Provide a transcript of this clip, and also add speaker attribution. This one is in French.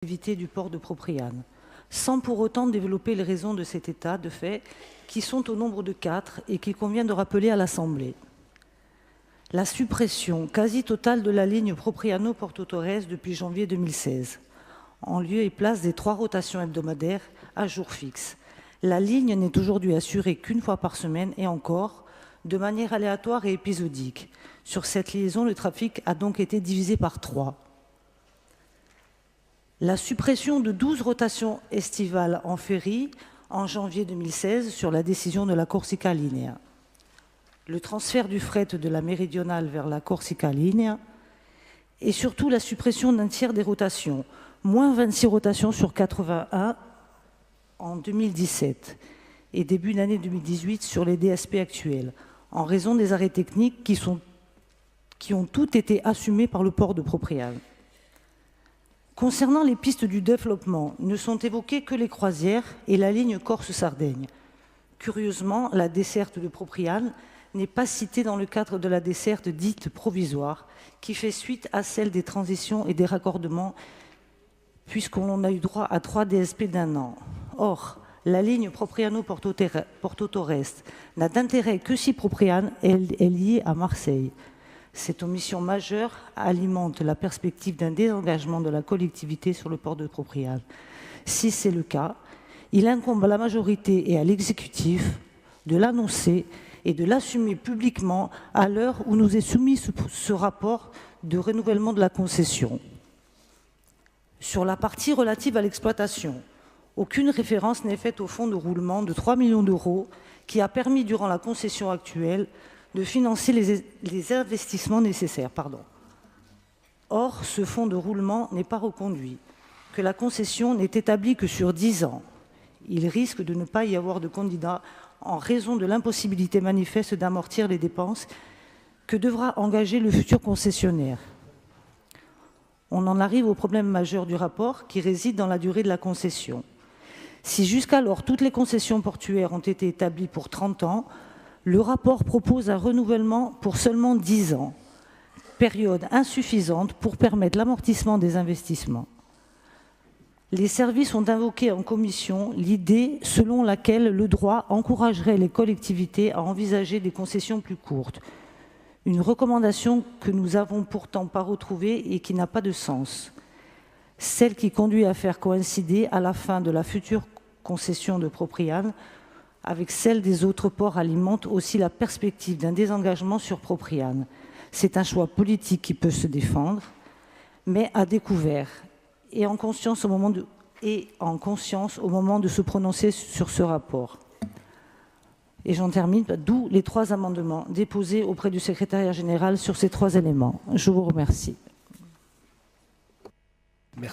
Speaker 1: l'activité du port de Propriane, sans pour autant développer les raisons de cet état de fait, qui sont au nombre de 4 et qu'il convient de rappeler à l'Assemblée. La suppression quasi totale de la ligne Propriano-Porto Torres depuis janvier 2016, en lieu et place des 3 rotations hebdomadaires à jour fixe. La ligne n'est aujourd'hui assurée qu'une fois par semaine et encore, de manière aléatoire et épisodique. Sur cette liaison, le trafic a donc été divisé par 3. La suppression de 12 rotations estivales en ferry en janvier 2016 sur la décision de la Corsica Linea. Le transfert du fret de la méridionale vers la Corsica Linea et surtout la suppression d'un tiers des rotations, moins 26 rotations sur 81 en 2017 et début d'année 2018 sur les DSP actuels, en raison des arrêts techniques qui ont tous été assumés par le port de Propriane. Concernant les pistes du développement, ne sont évoquées que les croisières et la ligne Corse-Sardaigne. Curieusement, la desserte de Propriane n'est pas citée dans le cadre de la desserte dite provisoire, qui fait suite à celle des transitions et des raccordements, puisqu'on a eu droit à 3 DSP d'1 an. Or, la ligne Propriano-Porto Torres n'a d'intérêt que si Propriane est liée à Marseille. Cette omission majeure alimente la perspective d'un désengagement de la collectivité sur le port de Propriane. Si c'est le cas, il incombe à la majorité et à l'exécutif de l'annoncer et de l'assumer publiquement à l'heure où nous est soumis ce rapport de renouvellement de la concession. Sur la partie relative à l'exploitation, aucune référence n'est faite au fonds de roulement de 3 millions d'euros qui a permis, durant la concession actuelle, de financer les investissements nécessaires. Or, ce fonds de roulement n'est pas reconduit, que la concession n'est établie que sur 10 ans. Il risque de ne pas y avoir de candidat en raison de l'impossibilité manifeste d'amortir les dépenses que devra engager le futur concessionnaire. On en arrive au problème majeur du rapport qui réside dans la durée de la concession. Si jusqu'alors toutes les concessions portuaires ont été établies pour 30 ans, le rapport propose un renouvellement pour seulement 10 ans, période insuffisante pour permettre l'amortissement des investissements. Les services ont invoqué en commission l'idée selon laquelle le droit encouragerait les collectivités à envisager des concessions plus courtes, une recommandation que nous n'avons pourtant pas retrouvée et qui n'a pas de sens. Celle qui conduit à faire coïncider à la fin de la future concession de Propriane avec celle des autres ports alimente aussi la perspective d'un désengagement sur Propriane. C'est un choix politique qui peut se défendre, mais à découvert et en conscience au moment de se prononcer sur ce rapport. Et j'en termine, d'où les 3 amendements déposés auprès du secrétariat général sur ces 3 éléments. Je vous remercie.